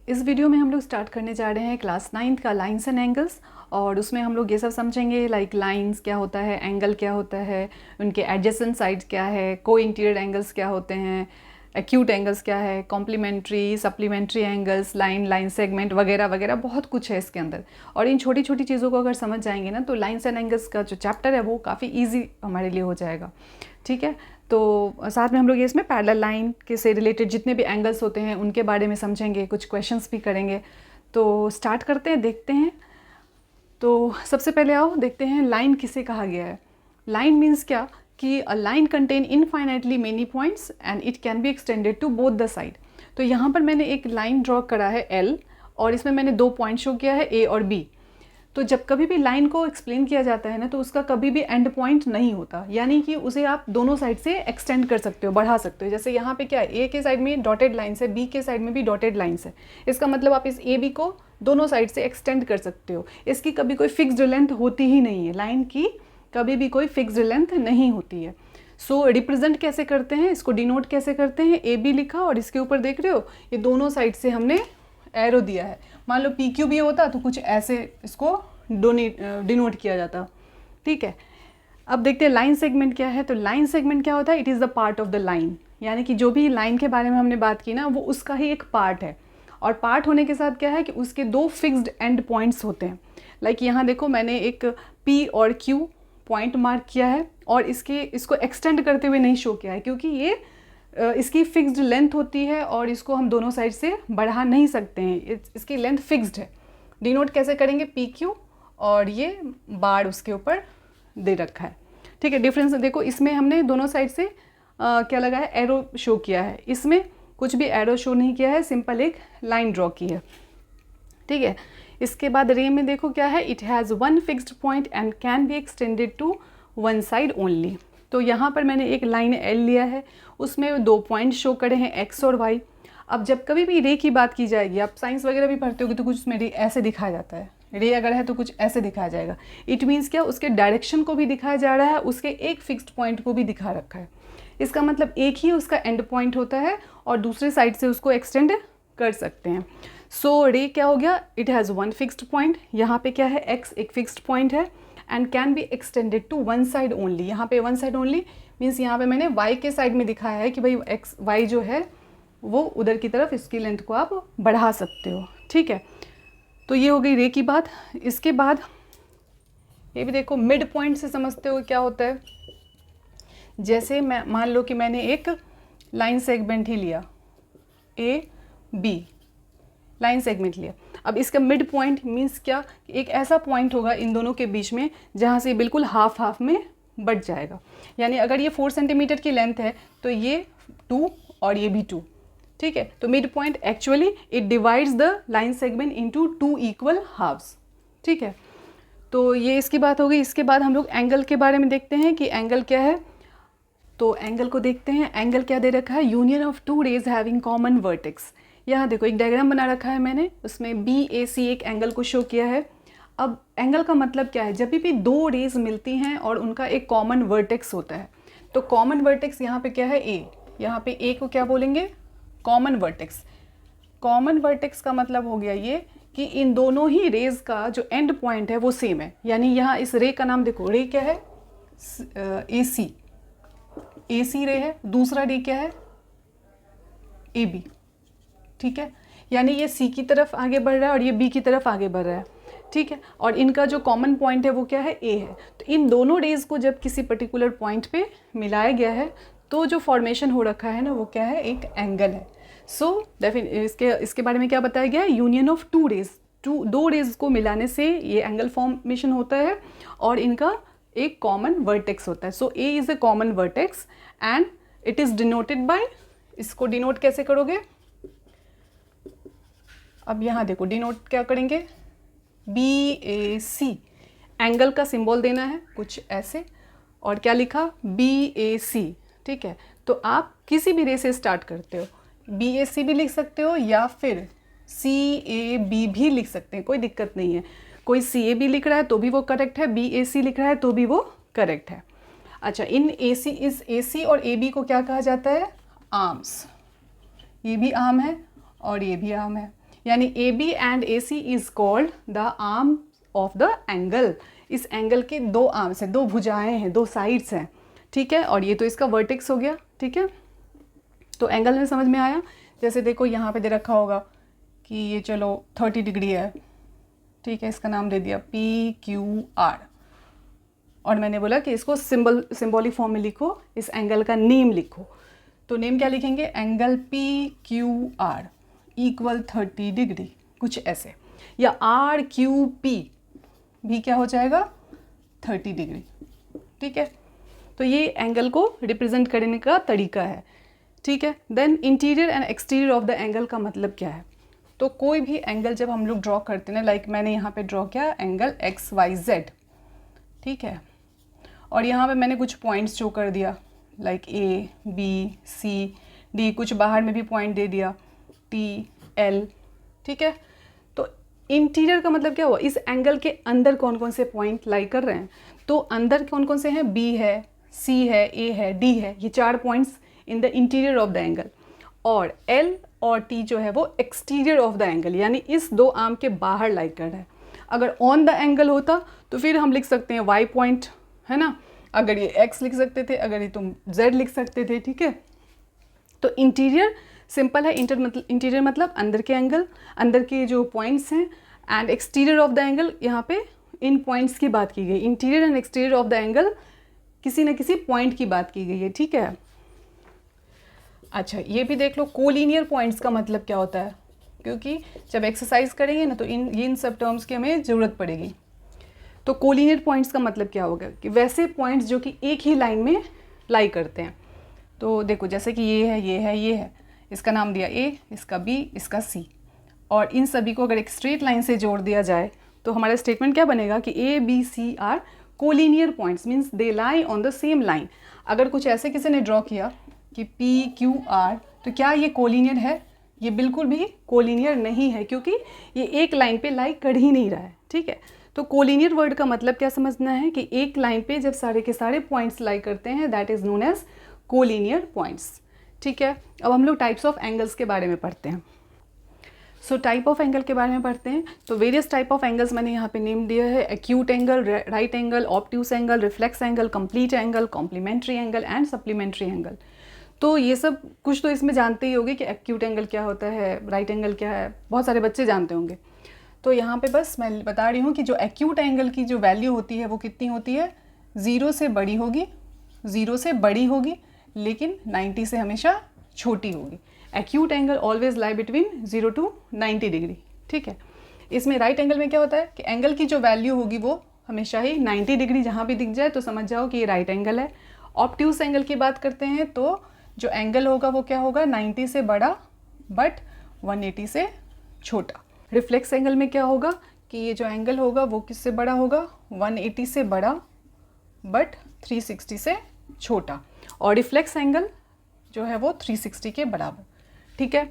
इस वीडियो में हम लोग स्टार्ट करने जा रहे हैं क्लास 9th का लाइंस एंड एंगल्स। और उसमें हम लोग ये सब समझेंगे लाइक लाइंस क्या होता है, एंगल क्या होता है, उनके एडजेसेंट साइड्स क्या है, को इंटीरियर एंगल्स क्या होते हैं, एक्यूट एंगल्स क्या है, complementary supplementary angles, line segment वगैरह वगैरह बहुत कुछ है इसके अंदर। और इन छोटी छोटी चीज़ों को अगर समझ जाएंगे ना तो लाइंस एंड एंगल्स का जो चैप्टर है वो काफ़ी ईजी हमारे लिए हो जाएगा। ठीक है, तो साथ में हम लोग ये इसमें पैरेलल लाइन के से रिलेटेड जितने भी एंगल्स होते हैं उनके बारे में समझेंगे, कुछ क्वेश्चंस भी करेंगे। तो स्टार्ट करते हैं, देखते हैं। तो सबसे पहले आओ देखते हैं लाइन किसे कहा गया है। लाइन मीन्स क्या कि a line contain infinitely many points and it can be extended to both the side. तो यहाँ पर मैंने एक लाइन ड्रॉ करा है एल और इसमें मैंने 2 पॉइंट शो किया है ए और बी। तो जब कभी भी लाइन को एक्सप्लेन किया जाता है ना तो उसका कभी भी एंड पॉइंट नहीं होता, यानी कि उसे आप दोनों साइड से एक्सटेंड कर सकते हो, बढ़ा सकते हो। जैसे यहाँ पे क्या है, ए के साइड में डॉटेड लाइन्स है, बी के साइड में भी डॉटेड लाइन्स है। इसका मतलब आप इस ए बी को दोनों साइड से एक्सटेंड कर सकते हो। इसकी कभी कोई फिक्स्ड लेंथ होती ही नहीं है, लाइन की कभी भी कोई फिक्स्ड लेंथ नहीं होती है। सो रिप्रेजेंट कैसे करते हैं, इसको डिनोट कैसे करते हैं, ए बी लिखा और इसके ऊपर देख रहे हो ये दोनों साइड से हमने एरो दिया है। मान लो पी क्यू भी होता तो कुछ ऐसे इसको डिनोट किया जाता। ठीक है, अब देखते हैं लाइन सेगमेंट क्या है। तो लाइन सेगमेंट क्या होता है, it is the part of the line, यानी कि जो भी लाइन के बारे में हमने बात की ना वो उसका ही एक पार्ट है। और पार्ट होने के साथ क्या है कि उसके 2 फिक्स्ड एंड पॉइंट्स होते हैं। लाइक यहाँ देखो मैंने एक पी और क्यू पॉइंट मार्क किया है और इसको एक्सटेंड करते हुए नहीं शो किया है क्योंकि ये इसकी फिक्स्ड लेंथ होती है और इसको हम दोनों साइड से बढ़ा नहीं सकते हैं, इसकी लेंथ फिक्स्ड है। डिनोट कैसे करेंगे, पी क्यू और ये बार उसके ऊपर दे रखा है। ठीक है, डिफरेंस देखो, इसमें हमने दोनों साइड से क्या लगा है, एरो शो किया है। इसमें कुछ भी एरो शो नहीं किया है, सिंपल एक लाइन ड्रॉ की है। ठीक है, इसके बाद रे में देखो क्या है, it has 1 fixed point and can be extended to 1 side only. तो यहाँ पर मैंने एक लाइन एल लिया है, उसमें 2 पॉइंट शो करे हैं एक्स और वाई। अब जब कभी भी रे की बात की जाएगी, आप साइंस वगैरह भी पढ़ते होगे तो कुछ उसमें रे ऐसे दिखाया जाता है, रे अगर है तो कुछ ऐसे दिखाया जाएगा। इट मीन्स क्या, उसके डायरेक्शन को भी दिखाया जा रहा है, उसके एक फिक्स्ड पॉइंट को भी दिखा रखा है। इसका मतलब एक ही उसका एंड पॉइंट होता है और दूसरे साइड से उसको एक्सटेंड कर सकते हैं। सो रे क्या हो गया, इट हैज़ 1 फिक्स्ड पॉइंट, यहाँ पे क्या है एक्स एक फिक्स्ड पॉइंट है, and can be extended to 1 side only. यहाँ पे 1 साइड ओनली मीन्स यहाँ पे मैंने वाई के साइड में दिखाया है कि भाई एक्स वाई जो है वो उधर की तरफ इसकी लेंथ को आप बढ़ा सकते हो। ठीक है, तो ये हो गई रे की बात। इसके बाद ये भी देखो, मिड पॉइंट से समझते हो क्या होता है। जैसे मैं मान लो कि मैंने एक लाइन सेगमेंट ही लिया, ए बी लाइन सेगमेंट लिया। अब इसका मिड पॉइंट मीन्स क्या, एक ऐसा पॉइंट होगा इन दोनों के बीच में जहाँ से बिल्कुल हाफ हाफ में बढ़ जाएगा। यानी अगर ये 4 सेंटीमीटर की लेंथ है तो ये 2 और ये भी 2। ठीक है, तो mid point actually it divides the line segment into 2 equal halves. ठीक है, तो ये इसकी बात हो गई। इसके बाद हम लोग एंगल के बारे में देखते हैं कि एंगल क्या है। तो एंगल को देखते हैं, एंगल क्या दे रखा है, union of 2 rays having common vertex. यहाँ देखो एक डायग्राम बना रखा है मैंने, उसमें बी ए सी एक एंगल को शो किया है। अब एंगल का मतलब क्या है, जब भी 2 रेज मिलती हैं और उनका एक कॉमन वर्टेक्स होता है। तो कॉमन वर्टेक्स यहाँ पे क्या है, ए। यहाँ पे ए को क्या बोलेंगे, कॉमन वर्टेक्स। कॉमन वर्टेक्स का मतलब हो गया ये कि इन दोनों ही रेज का जो एंड पॉइंट है वो सेम है। यानी यहाँ इस रे का नाम देखो, रे क्या है, ए सी, ए सी रे है। दूसरा रे क्या है, ए बी। ठीक है, यानी ये सी की तरफ आगे बढ़ रहा है और ये बी की तरफ आगे बढ़ रहा है। ठीक है, और इनका जो कॉमन पॉइंट है वो क्या है, ए है। तो इन दोनों रेज को जब किसी पर्टिकुलर पॉइंट पे मिलाया गया है तो जो फॉर्मेशन हो रखा है ना वो क्या है, एक एंगल है। सो इसके बारे में क्या बताया गया है, यूनियन ऑफ 2 रेज, 2 रेज को मिलाने से ये एंगल फॉर्मेशन होता है और इनका एक कॉमन वर्टेक्स होता है। So A is a common vertex and it is denoted by, इसको डिनोट कैसे करोगे, अब यहाँ देखो डिनोट क्या करेंगे, बी ए सी, एंगल का सिंबल देना है कुछ ऐसे, और क्या लिखा, बी ए सी। ठीक है, तो आप किसी भी रे से स्टार्ट करते हो, बी ए सी भी लिख सकते हो या फिर सी ए बी भी लिख सकते हैं, कोई दिक्कत नहीं है। कोई सी ए बी लिख रहा है तो भी वो करेक्ट है, बी ए सी लिख रहा है तो भी वो करेक्ट है। अच्छा, इन इस ए सी और ए बी को क्या कहा जाता है, आर्म्स। ये भी आर्म है और ये भी आर्म है, यानी A B and A C is called the arm of the angle. इस एंगल के दो आर्म्स हैं, दो भुजाएं हैं, दो साइड्स हैं, ठीक है। और ये तो इसका वर्टेक्स हो गया, ठीक है। तो एंगल में समझ में आया। जैसे देखो यहाँ पे दे रखा होगा कि ये चलो 30 डिग्री है, ठीक है, इसका नाम दे दिया पी क्यू आर, और मैंने बोला कि इसको सिंबॉलिक फॉर्म में लिखो, इस एंगल का नेम लिखो। तो नेम क्या लिखेंगे, angle P Q R equal 30 degree, कुछ ऐसे, या आर क्यू पी भी क्या हो जाएगा 30 डिग्री, ठीक है। तो ये एंगल को रिप्रेजेंट करने का तरीका है, ठीक है। Then interior and exterior of the angle का मतलब क्या है। तो कोई भी एंगल जब हम लोग ड्रॉ करते हैं ना, लाइक मैंने यहाँ पे ड्रॉ किया एंगल एक्स वाई जेड, ठीक है, और यहाँ पे मैंने कुछ पॉइंट्स शो कर दिया like A B C D, कुछ बाहर में भी पॉइंट दे दिया टी एल, ठीक है। तो इंटीरियर का मतलब क्या हुआ, इस एंगल के अंदर कौन कौन से पॉइंट लाई कर रहे हैं। तो अंदर कौन कौन से हैं, बी है, सी है, ए है, डी है, ये 4 points in the interior of the angle. और एल और टी जो है वो एक्सटीरियर ऑफ द एंगल, यानी इस दो आर्म के बाहर लाई कर रहा है। अगर ऑन द एंगल होता तो फिर हम लिख सकते हैं वाई पॉइंट, है ना, अगर ये एक्स लिख सकते थे, अगर ये तुम जेड लिख सकते थे, ठीक है। तो इंटीरियर सिंपल है, इंटीरियर मतलब अंदर के एंगल, अंदर के जो पॉइंट्स हैं, and exterior of the angle, यहाँ पे इन पॉइंट्स की बात की गई। Interior and exterior of the angle किसी न किसी पॉइंट की बात की गई है, ठीक है। अच्छा, ये भी देख लो कोलिनियर पॉइंट्स का मतलब क्या होता है, क्योंकि जब एक्सरसाइज करेंगे ना तो इन सब टर्म्स की हमें ज़रूरत पड़ेगी। तो कोलिनियर पॉइंट्स का मतलब क्या होगा कि वैसे पॉइंट्स जो कि एक ही लाइन में लाई करते हैं। तो देखो जैसे कि ये है, ये है, ये है, इसका नाम दिया ए, इसका बी, इसका सी, और इन सभी को अगर एक स्ट्रेट लाइन से जोड़ दिया जाए तो हमारा स्टेटमेंट क्या बनेगा कि A B C are collinear points, means they lie on the same line. अगर कुछ ऐसे किसी ने ड्रॉ किया कि पी क्यू आर, तो क्या ये कोलिनियर है, ये बिल्कुल भी कोलिनियर नहीं है, क्योंकि ये एक लाइन पे लाई कर ही नहीं रहा है, ठीक है। तो कोलिनियर वर्ड का मतलब क्या समझना है कि एक लाइन पे जब सारे के सारे पॉइंट्स लाई करते हैं, that is known as collinear points, ठीक है। अब हम लोग टाइप्स ऑफ एंगल्स के बारे में पढ़ते हैं। सो टाइप ऑफ एंगल के बारे में पढ़ते हैं। तो वेरियस टाइप ऑफ एंगल्स मैंने यहाँ पे नेम दिया है, acute angle, right angle, obtuse angle, reflex angle, complete angle, complementary angle and supplementary angle. तो ये सब कुछ तो इसमें जानते ही होंगे कि एक्यूट एंगल क्या होता है, राइट एंगल क्या है, बहुत सारे बच्चे जानते होंगे। तो यहाँ पे बस मैं बता रही हूँ कि जो एक्यूट एंगल की जो वैल्यू होती है वो कितनी होती है, 0 से बड़ी होगी, 0 से बड़ी होगी, लेकिन 90 से हमेशा छोटी होगी। Acute angle always lie between 0 to 90 degree, ठीक है। इसमें राइट एंगल में क्या होता है कि एंगल की जो वैल्यू होगी वो हमेशा ही 90 डिग्री जहाँ भी दिख जाए तो समझ जाओ कि ये राइट एंगल है। ऑब्ट्यूस एंगल की बात करते हैं तो जो एंगल होगा वो क्या होगा, 90 से बड़ा बट 180 से छोटा। रिफ्लेक्स एंगल में क्या होगा कि ये जो एंगल होगा वो किससे बड़ा होगा, 180 से बड़ा बट 360 से छोटा, और रिफ्लेक्स एंगल जो है वो 360 के बराबर, ठीक है।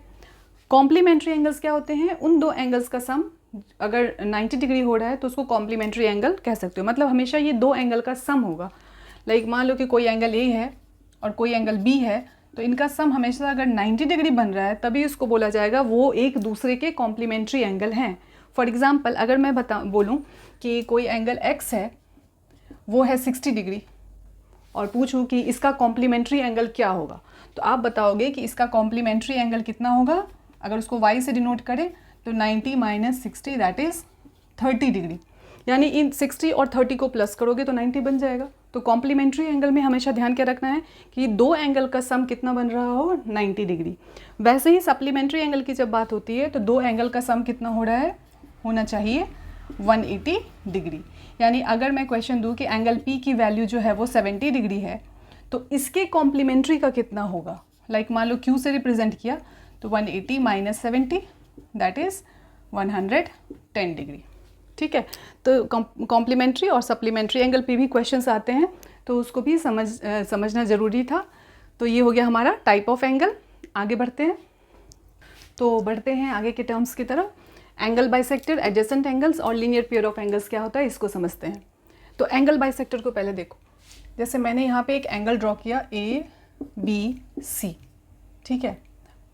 कॉम्प्लीमेंट्री एंगल्स क्या होते हैं, उन दो एंगल्स का सम अगर 90 डिग्री हो रहा है तो उसको कॉम्प्लीमेंट्री एंगल कह सकते हो, मतलब हमेशा ये दो एंगल का सम होगा। लाइक मान लो कि कोई एंगल ए है और कोई एंगल बी है, तो इनका सम हमेशा अगर 90 डिग्री बन रहा है तभी उसको बोला जाएगा वो एक दूसरे के कॉम्प्लीमेंट्री एंगल हैं। फॉर एग्जांपल अगर मैं बोलूं कि कोई एंगल एक्स है वो है 60 डिग्री और पूछूं कि इसका कॉम्प्लीमेंट्री एंगल क्या होगा, तो आप बताओगे कि इसका कॉम्प्लीमेंट्री एंगल कितना होगा। अगर उसको y से डिनोट करें तो 90 - 60 दैट इज़ 30 डिग्री, यानी इन 60 और 30 को प्लस करोगे तो 90 बन जाएगा। तो कॉम्प्लीमेंट्री एंगल में हमेशा ध्यान क्या रखना है कि दो एंगल का सम कितना बन रहा हो, 90 डिग्री। वैसे ही सप्लीमेंट्री एंगल की जब बात होती है तो दो एंगल का सम कितना हो रहा है, होना चाहिए 180 डिग्री। यानी अगर मैं क्वेश्चन दूँ कि एंगल P की वैल्यू जो है वो 70 डिग्री है तो इसके कॉम्प्लीमेंट्री का कितना होगा। लाइक मान लो Q से रिप्रेजेंट किया तो 180 - 70 दैट इज़ 110 डिग्री, ठीक है। तो कॉम्प्लीमेंट्री और सप्लीमेंट्री एंगल पे भी क्वेश्चंस आते हैं तो उसको भी समझना ज़रूरी था। तो ये हो गया हमारा टाइप ऑफ एंगल। आगे बढ़ते हैं, तो बढ़ते हैं आगे के टर्म्स की तरफ। एंगल बाइसेक्टर, एडजेसेंट एंगल्स और लीनियर पेयर ऑफ एंगल्स क्या होता है इसको समझते हैं। तो एंगल बाइसेक्टर को पहले देखो, जैसे मैंने यहाँ पे एक एंगल ड्रॉ किया A B C, ठीक है,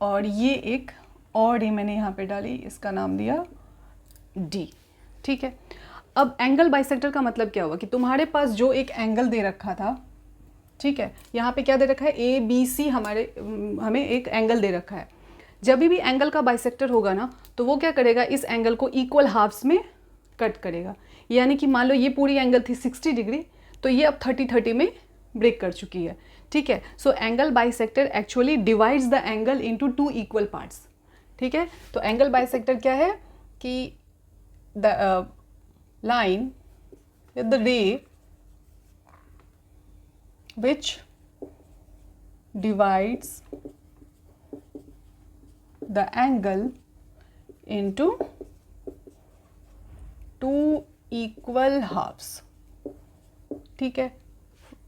और ये एक और ये मैंने यहाँ पे डाली, इसका नाम दिया डी। ठीक है, अब एंगल बाइसेक्टर का मतलब क्या हुआ कि तुम्हारे पास जो एक एंगल दे रखा था, ठीक है, यहाँ पे क्या दे रखा है, ए बी सी, हमें एक एंगल दे रखा है। जब भी एंगल का बाइसेक्टर होगा ना, तो वो क्या करेगा, इस एंगल को इक्वल हाफ्स में कट करेगा। यानी कि मान लो ये पूरी एंगल थी 60 डिग्री, तो ये अब 30-30 में ब्रेक कर चुकी है। ठीक है, so angle bisector actually divides the angle into 2 equal parts. ठीक है, तो एंगल बाइसेक्टर क्या है कि द लाइन, द रे which divides the angle into 2 equal halves। ठीक है,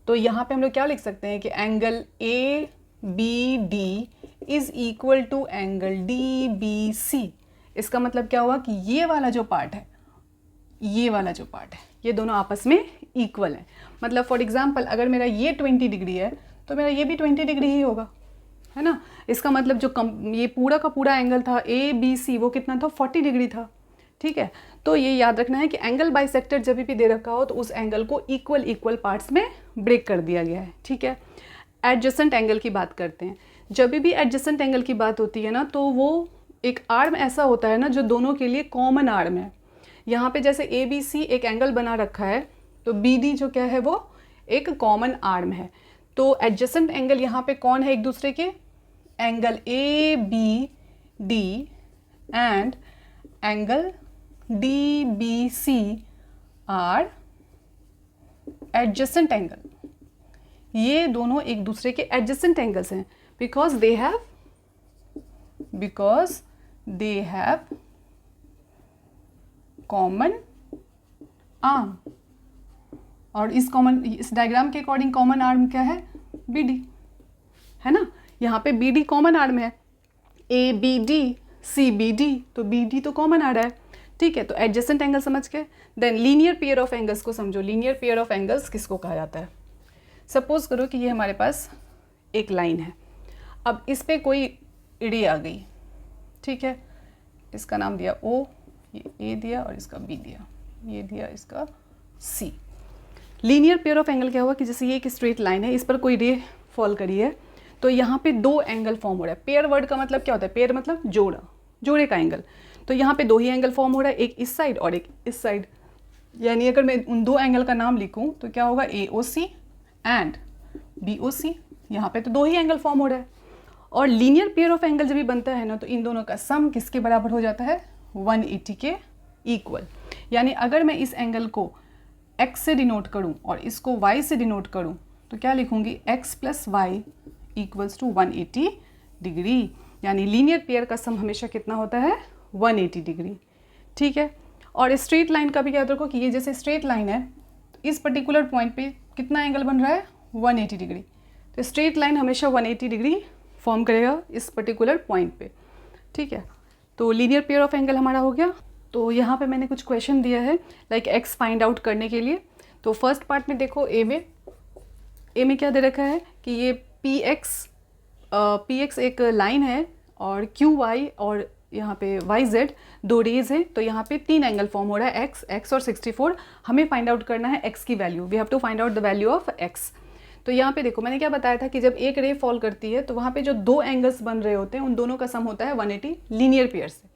तो यहाँ पे हम लोग क्या लिख सकते हैं कि angle A B D is equal to angle D B C. इसका मतलब क्या हुआ कि ये वाला जो पार्ट है, ये वाला जो पार्ट है, ये दोनों आपस में इक्वल है। मतलब फॉर एग्जांपल अगर मेरा ये 20 डिग्री है तो मेरा ये भी 20 डिग्री ही होगा, है ना। इसका मतलब जो ये पूरा का पूरा एंगल था ए बी सी, वो कितना था, 40 डिग्री था। ठीक है, तो ये याद रखना है कि एंगल बाइसेक्टर जब भी दे रखा हो तो उस एंगल को इक्वल पार्ट्स में ब्रेक कर दिया गया है। ठीक है, एडजेसेंट एंगल की बात करते हैं। जब भी एडजेसेंट एंगल की बात होती है ना, तो वो एक आर्म ऐसा होता है ना जो दोनों के लिए कॉमन आर्म है। यहाँ पे जैसे ए बी सी एक एंगल बना रखा है, तो बी डी जो क्या है, वो एक कॉमन आर्म है। तो एडजेसेंट एंगल यहाँ पे कौन है एक दूसरे के, angle A B D and angle D B C are adjacent angle. ये दोनों एक दूसरे के एडजेसेंट एंगल्स हैं because they have common arm. और इस डायग्राम के अकॉर्डिंग कॉमन आर्म क्या है, बी डी, है ना। यहाँ पे बी डी कॉमन आर्म है, A B D C B D, तो बी डी तो कॉमन आ रहा है। ठीक है, तो एडजेसेंट एंगल समझ के then linear pair of angles को समझो। लीनियर पेयर ऑफ एंगल्स किसको कहा जाता है, सपोज करो कि ये हमारे पास एक लाइन है, अब इस पे कोई रे आ गई। ठीक है, इसका नाम दिया ओ, ये ए दिया और इसका बी दिया, ये दिया इसका सी। लीनियर पेयर ऑफ एंगल क्या हुआ कि जैसे ये एक स्ट्रेट लाइन है, इस पर कोई रे फॉल करी है, तो यहाँ पे दो एंगल फॉर्म हो रहा है। पेयर वर्ड का मतलब क्या होता है, पेयर मतलब जोड़े का एंगल। तो यहाँ पे दो ही एंगल फॉर्म हो रहा है, एक इस साइड और एक इस साइड। यानी अगर मैं उन दो एंगल का नाम लिखूँ तो क्या होगा, ए ओ सी एंड बी ओ सी। यहाँ पे तो दो ही एंगल फॉर्म हो रहा है। और लीनियर पेयर ऑफ एंगल जब भी बनता है ना, तो इन दोनों का सम किसके बराबर हो जाता है, 180 के इक्वल। यानी अगर मैं इस एंगल को x से डिनोट करूं और इसको y से डिनोट करूं, तो क्या लिखूंगी, x plus y equals to 180 degree. यानी लीनियर पेयर का सम हमेशा कितना होता है, 180 डिग्री। ठीक है, और स्ट्रेट लाइन का भी याद रखो कि ये जैसे स्ट्रेट लाइन है, इस पर्टिकुलर पॉइंट पे कितना एंगल बन रहा है, 180 डिग्री। तो स्ट्रेट लाइन हमेशा 180 डिग्री फॉर्म करेगा इस पर्टिकुलर पॉइंट पे। ठीक है, तो लीनियर पेयर ऑफ एंगल हमारा हो गया। तो यहाँ पे मैंने कुछ क्वेश्चन दिया है लाइक एक्स फाइंड आउट करने के लिए। तो फर्स्ट पार्ट में देखो, ए में क्या दे रखा है कि ये पी एक्स एक लाइन है और क्यू वाई और यहाँ पे वाई जेड दो रेज हैं। तो यहाँ पे तीन एंगल फॉर्म हो रहा है, एक्स और 64। हमें फाइंड आउट करना है एक्स की value, we have to find out the value of x. तो यहाँ पे देखो, मैंने क्या बताया था कि जब एक रे फॉल करती है तो वहाँ पे जो दो एंगल्स बन रहे होते हैं उन दोनों का सम होता है 180 लीनियर पेयर से।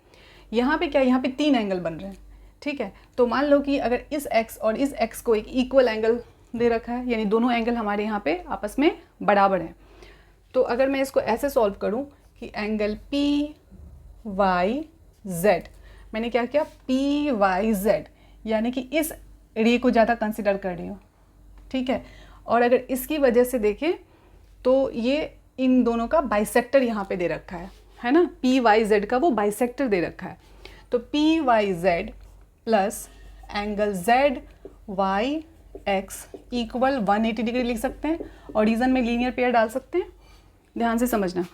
यहाँ पे क्या, यहाँ पे तीन एंगल बन रहे हैं। ठीक है, तो मान लो कि अगर इस x और इस x को एक इक्वल एंगल दे रखा है, यानी दोनों एंगल हमारे यहाँ पे आपस में बराबर हैं। तो अगर मैं इसको ऐसे सॉल्व करूँ कि एंगल पी वाई जेड, मैंने क्या किया, पी वाई जेड, यानी कि इस रे को ज़्यादा कंसिडर कर रही हूँ। ठीक है, और अगर इसकी वजह से देखें तो ये इन दोनों का बाइसेक्टर यहाँ पे दे रखा है ना, पी वाई जेड का वो बाइसेक्टर दे रखा है। तो P Y Z plus angle Z Y X equal 180 degree लिख सकते हैं, और रीजन में लीनियर पेयर डाल सकते हैं, ध्यान से समझना।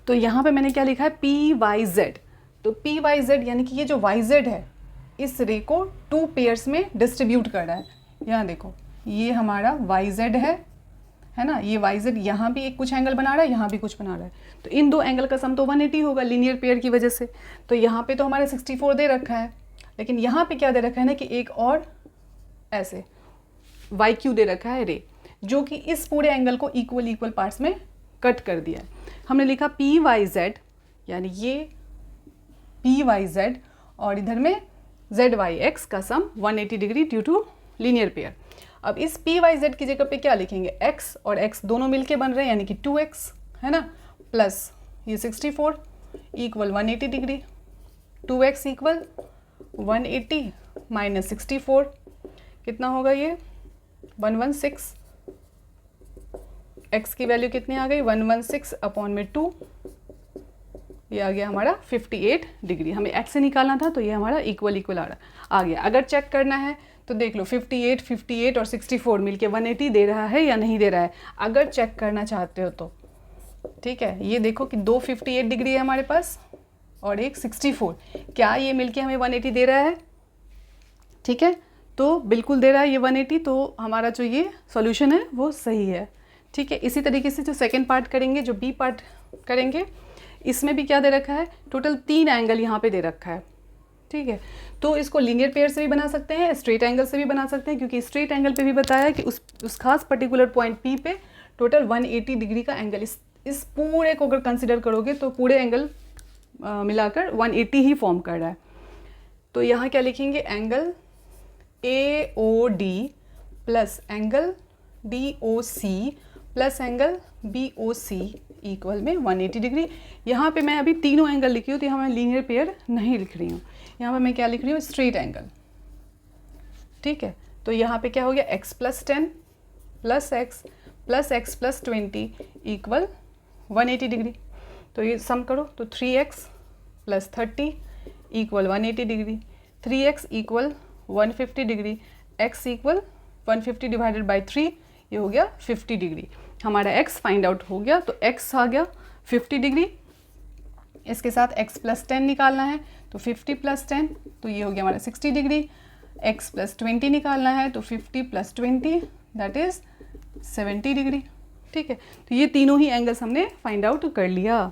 तो यहाँ पे मैंने क्या लिखा है, पी वाई जेड। तो पी वाई जेड यानी कि ये जो वाई जेड है इस रे को टू पेयर्स में डिस्ट्रीब्यूट कर रहा है। यहाँ देखो, ये हमारा वाई जेड है है ना, ये वाई जेड यहाँ भी एक कुछ एंगल बना रहा है, यहाँ भी कुछ बना रहा है, तो इन दो एंगल का सम तो 180 होगा लीनियर पेयर की वजह से। तो यहाँ पे तो हमारे 64 दे रखा है, लेकिन यहाँ पे क्या दे रखा है ना कि एक और ऐसे वाई क्यू दे रखा है रे, जो कि इस पूरे एंगल को इक्वल इक्वल पार्ट्स में कट कर दिया है। हमने लिखा पी वाई जेड, यानी ये पी वाई जेड और इधर में जेड वाई एक्स का sum 180 degree due to linear pair. अब इस पी वाई जेड की जगह पे क्या लिखेंगे, x और x दोनों मिलके बन रहे हैं यानी कि 2x, है ना, प्लस ये 64 equal 180 degree, 2x equal 180 minus 64 कितना होगा ये 116, x की वैल्यू कितनी आ गई 116 अपॉन में 2, ये आ गया हमारा 58 डिग्री। हमें x से निकालना था तो ये हमारा इक्वल इक्वल आ गया। अगर चेक करना है तो देख लो 58, 58 और 64 मिलके 180 दे रहा है या नहीं दे रहा है, अगर चेक करना चाहते हो तो। ठीक है, ये देखो कि दो 58 डिग्री है हमारे पास और एक 64, क्या ये मिलके हमें 180 दे रहा है? ठीक है, तो बिल्कुल दे रहा है ये 180, तो हमारा जो ये सॉल्यूशन है वो सही है। ठीक है, इसी तरीके से जो सेकेंड पार्ट करेंगे, जो बी पार्ट करेंगे, इसमें भी क्या दे रखा है, टोटल 3 एंगल यहाँ पे दे रखा है। ठीक है, तो इसको लीनियर पेयर से भी बना सकते हैं, स्ट्रेट एंगल से भी बना सकते हैं, क्योंकि स्ट्रेट एंगल पे भी बताया है कि उस खास पर्टिकुलर पॉइंट पी पे टोटल 180 डिग्री का एंगल, इस पूरे को अगर कंसिडर करोगे तो पूरे एंगल मिलाकर 180 ही फॉर्म कर रहा है। तो यहाँ क्या लिखेंगे, angle A O D plus angle D O C plus angle B O C equal में 180 डिग्री। यहाँ पे मैं अभी तीनों एंगल लिखी हूँ तो यहाँ मैं लीनियर पेयर नहीं लिख रही हूँ, यहाँ पे मैं क्या लिख रही हूँ, स्ट्रेट एंगल। ठीक है, तो यहाँ पे क्या हो गया, x plus 10 plus x plus 20 equal 180 degree. तो ये सम करो तो 3x plus 30 equal 180 degree, 3x equal 150 degree, x equal 150 divided by 3, ये हो गया 50 डिग्री। हमारा x फाइंड आउट हो गया, तो x आ गया 50 डिग्री, इसके साथ x प्लस 10 निकालना है तो 50 प्लस 10, तो ये हो गया हमारा 60 डिग्री, x प्लस 20 निकालना है तो 50 प्लस 20 दैट इज़ 70 डिग्री। ठीक है, तो ये तीनों ही एंगल्स हमने फाइंड आउट कर लिया।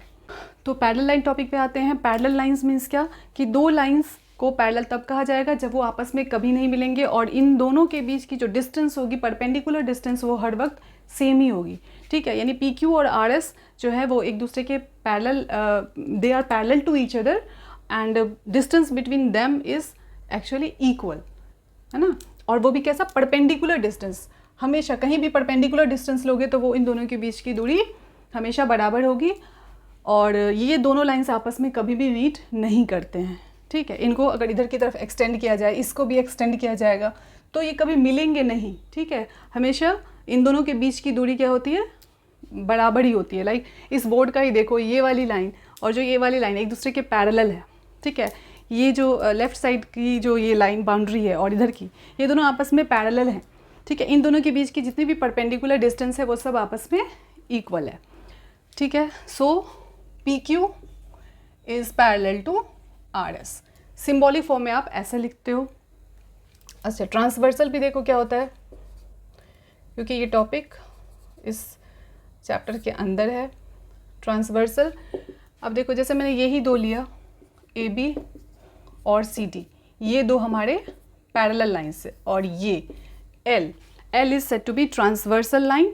तो पैरेलल लाइन टॉपिक पे आते हैं। पैरेलल लाइंस मीन्स क्या, कि दो लाइंस को पैरेलल तब कहा जाएगा जब वो आपस में कभी नहीं मिलेंगे और इन दोनों के बीच की जो डिस्टेंस होगी, परपेंडिकुलर डिस्टेंस, वो हर वक्त सेम ही होगी। ठीक है, यानी पी क्यू और आर एस जो है वो एक दूसरे के parallel, they are parallel to each other and distance between them is actually equal, है ना। और वो भी कैसा, परपेंडिकुलर डिस्टेंस। हमेशा कहीं भी परपेंडिकुलर डिस्टेंस लोगे तो वो इन दोनों के बीच की दूरी हमेशा बराबर होगी और ये दोनों लाइंस आपस में कभी भी मीट नहीं करते हैं। ठीक है, इनको अगर इधर की तरफ एक्सटेंड किया जाए, इसको भी एक्सटेंड किया जाएगा तो ये कभी मिलेंगे नहीं। ठीक है, हमेशा इन दोनों के बीच की दूरी क्या होती है, बराबर ही होती है। लाइक इस बोर्ड का ही देखो, ये वाली लाइन और जो ये वाली लाइन एक दूसरे के पैरेलल है। ठीक है, ये जो लेफ़्ट साइड की जो ये लाइन बाउंड्री है और इधर की, ये दोनों आपस में पैरेलल हैं। ठीक है, इन दोनों के बीच की जितनी भी परपेंडिकुलर डिस्टेंस है वो सब आपस में इक्वल है। ठीक है, so P Q is parallel to R S. Symbolic form में आप ऐसे लिखते हो। अच्छा, ट्रांसवर्सल भी देखो क्या होता है, क्योंकि ये टॉपिक इस चैप्टर के अंदर है। ट्रांसवर्सल, अब देखो जैसे मैंने यही दो लिया, ए बी और सी डी, ये दो हमारे पैरेलल लाइन्स है, और ये L is said to be transversal line,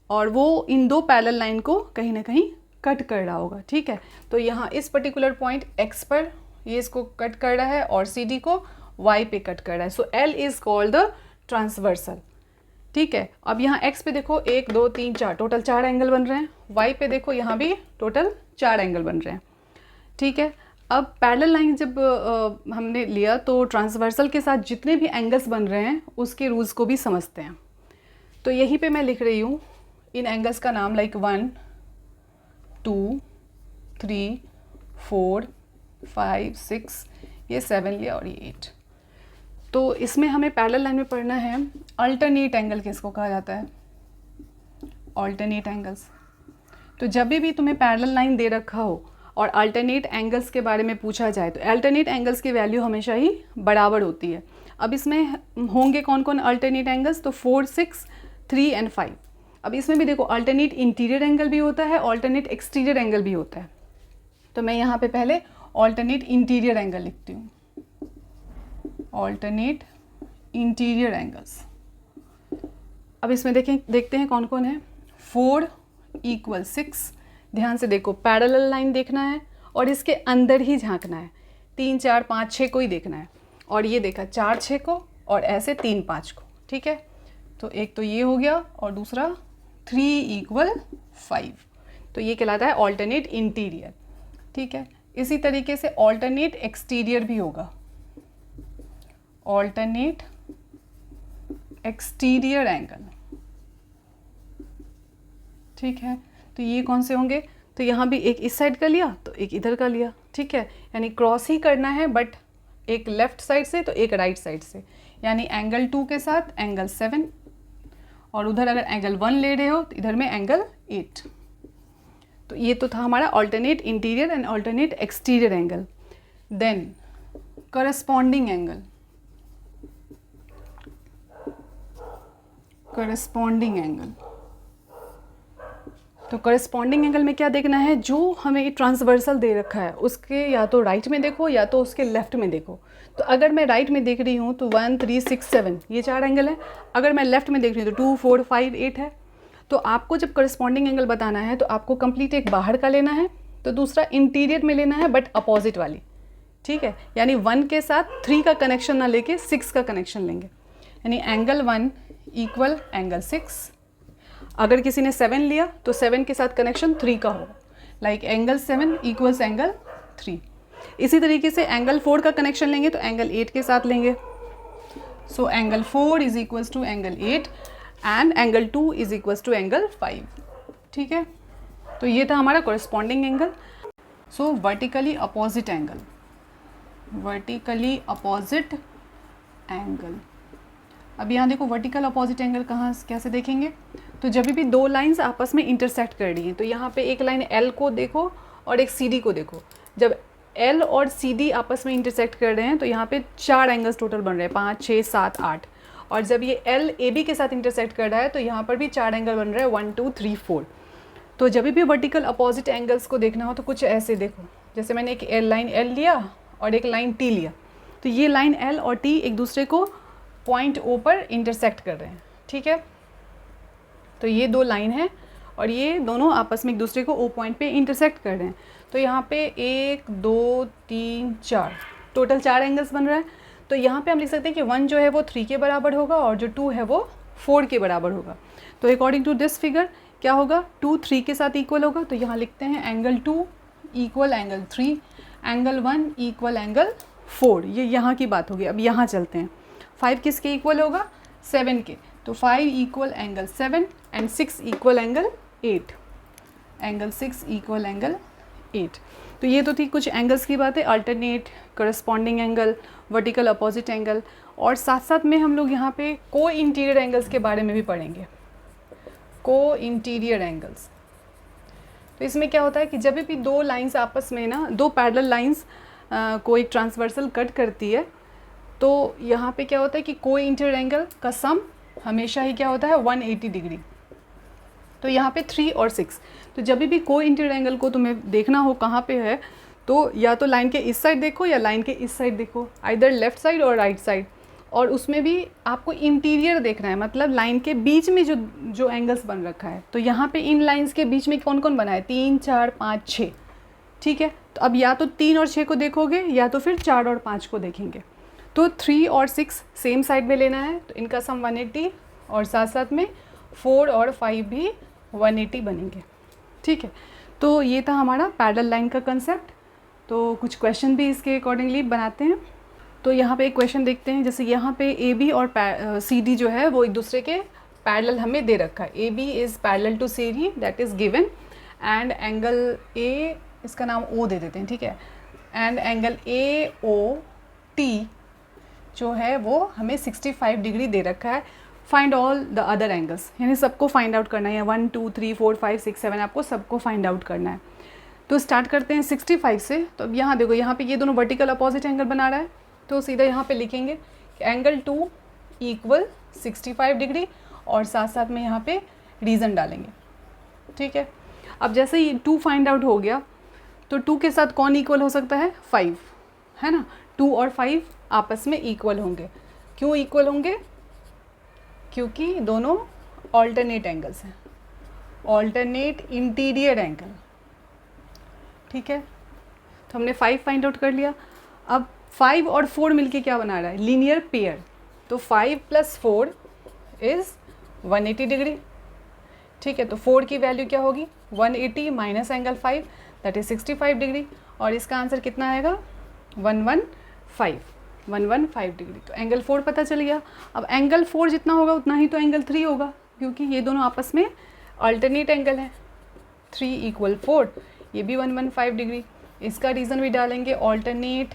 और वो इन दो पैरेलल लाइन को कहीं ना कहीं कट कर रहा होगा। ठीक है, तो यहाँ इस पर्टिकुलर पॉइंट x पर ये इसको कट कर रहा है और सी डी को y पे कट कर रहा है। So L is called the transversal. ठीक है, अब यहाँ x पे देखो 1 2 3 4 टोटल 4 एंगल बन रहे हैं, y पे देखो यहाँ भी टोटल 4 एंगल बन रहे हैं। ठीक है, अब पैरेलल लाइन जब हमने लिया तो ट्रांसवर्सल के साथ जितने भी एंगल्स बन रहे हैं उसके रूल्स को भी समझते हैं। तो यहीं पे मैं लिख रही हूँ इन एंगल्स का नाम, लाइक 1 2 3 4 5 6, ये 7 लिया और ये 8। तो इसमें हमें पैरेलल लाइन में पढ़ना है अल्टरनेट एंगल, किसको कहा जाता है, अल्टरनेट एंगल्स। तो जब भी तुम्हें पैरेलल लाइन दे रखा हो और अल्टरनेट एंगल्स के बारे में पूछा जाए तो अल्टरनेट एंगल्स की वैल्यू हमेशा ही बराबर होती है। अब इसमें होंगे कौन कौन अल्टरनेट एंगल्स, तो 4 6 3 एंड 5। अब इसमें भी देखो अल्टरनेट इंटीरियर एंगल भी होता है, अल्टरनेट एक्सटीरियर एंगल भी होता है। तो मैं यहाँ पे पहले अल्टरनेट इंटीरियर एंगल लिखती हूँ, अल्टरनेट इंटीरियर एंगल्स। अब इसमें देखते हैं कौन कौन है। 4 = 6, ध्यान से देखो पैरेलल लाइन देखना है और इसके अंदर ही झांकना है, 3 4 5 6 को ही देखना है। और ये देखा 4 6 को और ऐसे 3 5 को, ठीक है। तो एक तो ये हो गया और दूसरा 3 = 5, तो ये कहलाता है अल्टरनेट इंटीरियर, ठीक है। इसी तरीके से अल्टरनेट एक्सटीरियर भी होगा, अल्टरनेट एक्सटीरियर एंगल, ठीक है। तो ये कौन से होंगे, तो यहाँ भी एक इस साइड का लिया तो एक इधर का लिया, ठीक है। यानी क्रॉस ही करना है, बट एक लेफ्ट साइड से तो एक राइट साइड से, यानी एंगल 2 के साथ एंगल 7, और उधर अगर एंगल 1 ले रहे हो तो इधर में एंगल 8। तो ये तो था हमारा alternate interior and alternate exterior angle. Then corresponding angle, corresponding angle. तो करस्पॉन्डिंग एंगल में क्या देखना है, जो हमें ट्रांसवर्सल दे रखा है उसके या तो राइट में देखो या तो उसके लेफ्ट में देखो। तो अगर मैं राइट में देख रही हूँ तो 1 3 6 7 ये 4 एंगल है। अगर मैं लेफ्ट में देख रही हूँ तो 2 4 5 8 है। तो आपको जब करस्पॉन्डिंग एंगल बताना है तो आपको कंप्लीट एक बाहर का लेना है, तो दूसरा इंटीरियर में लेना है बट अपोजिट वाली, ठीक है। यानी 1 के साथ 3 का कनेक्शन ना लेके 6 का कनेक्शन लेंगे, यानी एंगल 1 = एंगल 6। अगर किसी ने 7 लिया तो 7 के साथ कनेक्शन 3 का होगा, लाइक एंगल 7 = एंगल 3। इसी तरीके से एंगल 4 का कनेक्शन लेंगे तो एंगल 8 के साथ लेंगे। So angle 4 = angle 8 and angle 2 = angle 5, ठीक है। तो ये था हमारा corresponding angle. So vertically opposite angle, vertically opposite angle. अब यहाँ देखो वर्टिकल अपोजिट एंगल कहाँ कैसे देखेंगे, तो जब भी 2 लाइंस आपस में इंटरसेक्ट कर रही हैं तो यहाँ पे एक लाइन L को देखो और एक CD को देखो। जब L और CD आपस में इंटरसेक्ट कर रहे हैं तो यहाँ पे 4 एंगल्स टोटल बन रहे हैं, 5 6 7 8। और जब ये L AB के साथ इंटरसेक्ट कर रहा है तो यहाँ पर भी 4 एंगल बन रहे हैं, 1 2 3 4। तो जब भी वर्टिकल अपोजिट एंगल्स को देखना हो तो कुछ ऐसे देखो, जैसे मैंने एक लाइन L लिया और एक लाइन T लिया, तो ये लाइन L और T एक दूसरे को पॉइंट O पर इंटरसेक्ट कर रहे हैं, ठीक है। तो ये 2 लाइन है और ये दोनों आपस में एक दूसरे को O पॉइंट पे इंटरसेक्ट कर रहे हैं। तो यहाँ पे 1 2 3 4 टोटल 4 एंगल्स बन रहा है। तो यहाँ पे हम लिख सकते हैं कि 1 जो है वो 3 के बराबर होगा और जो 2 है वो 4 के बराबर होगा। तो अकॉर्डिंग टू दिस फिगर क्या होगा, 2 3 के साथ इक्वल होगा। तो यहाँ लिखते हैं एंगल 2 = एंगल 3, एंगल 1 = एंगल 4। ये यहाँ की बात होगी। अब यहाँ चलते हैं, 5 किसके इक्वल होगा, 7 के। तो 5 = angle 7 and 6 = angle 8, angle 6 = angle 8। तो ये तो थी कुछ एंगल्स की बातें, alternate, corresponding angle, vertical opposite angle. और साथ साथ में हम लोग यहाँ पे को इंटीरियर एंगल्स के बारे में भी पढ़ेंगे, को इंटीरियर एंगल्स। तो इसमें क्या होता है कि जब भी 2 लाइंस आपस में ना, 2 पैरेलल लाइंस को एक ट्रांसवर्सल कट करती है, तो यहाँ पे क्या होता है कि को इंटीरियर एंगल का सम हमेशा ही क्या होता है, 180 डिग्री। तो यहाँ पे 3 और 6, तो जब भी को इंटीरियर एंगल को तुम्हें देखना हो कहाँ पे है, तो या तो लाइन के इस साइड देखो या लाइन के इस साइड देखो, आइदर लेफ्ट साइड और राइट साइड। और उसमें भी आपको इंटीरियर देखना है, मतलब लाइन के बीच में जो एंगल्स बन रखा है। तो यहाँ पे इन लाइंस के बीच में कौन कौन बना है, 3 4 5 6, ठीक है। तो अब या तो 3 और 6 को देखोगे या तो फिर 4 और 5 को देखेंगे। तो 3 और 6 सेम साइड में लेना है, तो इनका सम 180 और साथ साथ में 4 और 5 भी 180 बनेंगे, ठीक है। तो ये था हमारा पैरेलल लाइन का कंसेप्ट। तो कुछ क्वेश्चन भी इसके अकॉर्डिंगली बनाते हैं। तो यहाँ पे एक क्वेश्चन देखते हैं, जैसे यहाँ पे AB और CD जो है वो एक दूसरे के पैरेलल हमें दे रखा है। AB is parallel to CD, that is given, and angle A, इसका नाम O दे देते हैं, ठीक है। एंड एंगल AOT जो है वो हमें 65 डिग्री दे रखा है। Find all the other angles, यानी सबको फाइंड आउट करना है, 1 2 3 4 5 6 7 आपको सबको फाइंड आउट करना है। तो स्टार्ट करते हैं 65 से। तो अब यहाँ देखो, यहाँ पे ये दोनों वर्टिकल अपोजिट एंगल बना रहा है, तो सीधा यहाँ पे लिखेंगे कि एंगल 2 = 65 डिग्री और साथ साथ में यहाँ पे रीज़न डालेंगे, ठीक है। अब जैसे ही 2 फाइंड आउट हो गया तो 2 के साथ कौन इक्वल हो सकता है, 5, है ना। 2 और 5 आपस में इक्वल होंगे। क्यों इक्वल होंगे, क्योंकि दोनों ऑल्टरनेट एंगल्स हैं, ऑल्टरनेट इंटीरियर एंगल, ठीक है। तो हमने 5 फाइंड आउट कर लिया। अब 5 और 4 मिलके क्या बना रहा है, लीनियर पेयर। तो 5 + 4 इज़ 180 डिग्री, ठीक है। तो 4 की वैल्यू क्या होगी, 180 minus angle 5 that is 65 degree, और इसका आंसर कितना आएगा, 115 डिग्री। तो एंगल 4 पता चल गया। अब एंगल 4 जितना होगा उतना ही तो एंगल 3 होगा, क्योंकि ये दोनों आपस में अल्टरनेट एंगल हैं। 3 = 4, ये भी 115 डिग्री। इसका रीज़न भी डालेंगे, ऑल्टरनेट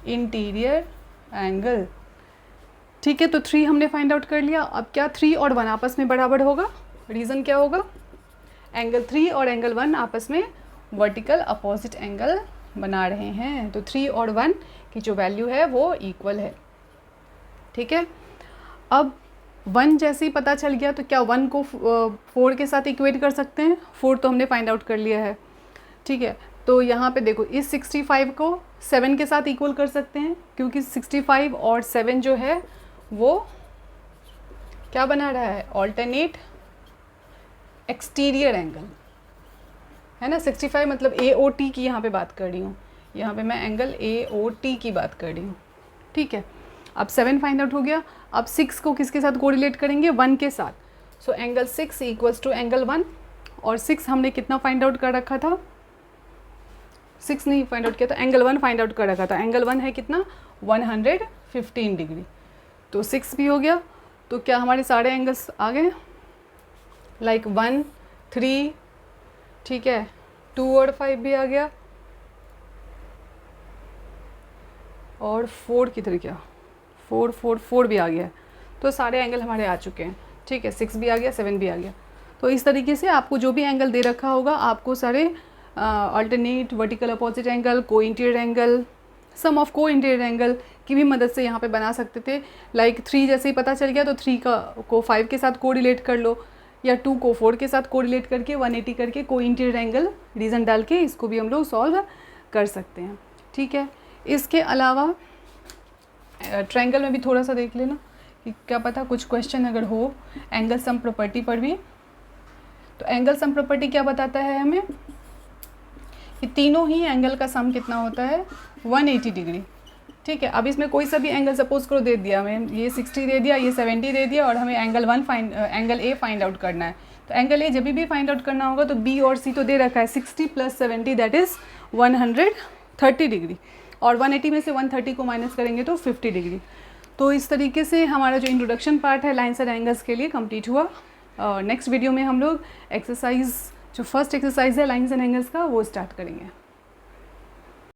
इंटीरियर एंगल, ठीक है। तो 3 हमने फाइंड आउट कर लिया। अब क्या 3 और 1 आपस में बराबर होगा, रीज़न क्या होगा, एंगल 3 और एंगल 1 आपस में वर्टिकल अपोजिट एंगल बना रहे हैं। तो 3 और 1 की जो वैल्यू है वो इक्वल है, ठीक है। अब 1 जैसे ही पता चल गया तो क्या 1 को 4 के साथ इक्वेट कर सकते हैं, 4 तो हमने फाइंड आउट कर लिया है, ठीक है। तो यहाँ पे देखो, इस 65 को 7 के साथ इक्वल कर सकते हैं, क्योंकि 65 और 7 जो है वो क्या बना रहा है, ऑल्टरनेट एक्सटीरियर एंगल, है ना। 65 मतलब AOT की यहाँ पे बात कर रही हूँ, यहाँ पे मैं एंगल AOT की बात कर रही हूँ, ठीक है। अब 7 फाइंड आउट हो गया। अब 6 को किसके साथ कोरिलेट करेंगे, 1 के साथ। सो एंगल 6 = एंगल 1, और 6 हमने कितना फाइंड आउट कर रखा था, 6 नहीं फाइंड आउट किया था, एंगल 1 फाइंड आउट कर रखा था। एंगल 1 है कितना, 115 डिग्री। तो 6 भी हो गया। तो क्या हमारे सारे एंगल्स आ गए, लाइक 1, 3, ठीक है, 2 और 5 भी आ गया, और 4 किधर गया, 4 भी आ गया। तो सारे एंगल हमारे आ चुके हैं, ठीक है। 6 भी आ गया, 7 भी आ गया। तो इस तरीके से आपको जो भी एंगल दे रखा होगा, आपको सारे अल्टरनेट, वर्टिकल अपोजिट एंगल, को इंटीरियर एंगल, सम ऑफ को इंटीरियर एंगल की भी मदद से यहाँ पे बना सकते थे। लाइक 3 जैसे ही पता चल गया तो 3 को 5 के साथ कोरिलेट कर लो, या 2 को 4 के साथ कोरिलेट करके 180 करके को इंटीरियर एंगल रीज़न डाल के इसको भी हम लोग सॉल्व कर सकते हैं, ठीक है। इसके अलावा ट्रायंगल में भी थोड़ा सा देख लेना कि क्या पता कुछ क्वेश्चन अगर हो एंगल सम प्रॉपर्टी पर भी। तो एंगल सम प्रॉपर्टी क्या बताता है हमें, कि तीनों ही एंगल का सम कितना होता है, 180 डिग्री, ठीक है। अब इसमें कोई सा भी एंगल सपोज करो दे दिया हमें, ये 60 दे दिया, ये 70 दे दिया, और हमें एंगल A फाइंड आउट करना है। तो एंगल A जब भी फाइंड आउट करना होगा तो B और C तो दे रखा है, 60 + 70 दैट इज़ 130 डिग्री, और 180 में से 130 को माइनस करेंगे तो 50 डिग्री। तो इस तरीके से हमारा जो इंट्रोडक्शन पार्ट है लाइन्स एंड एंगल्स के लिए कंप्लीट हुआ। नेक्स्ट वीडियो में हम लोग एक्सरसाइज, जो फर्स्ट एक्सरसाइज है लाइन्स एंड एंगल्स का, वो स्टार्ट करेंगे।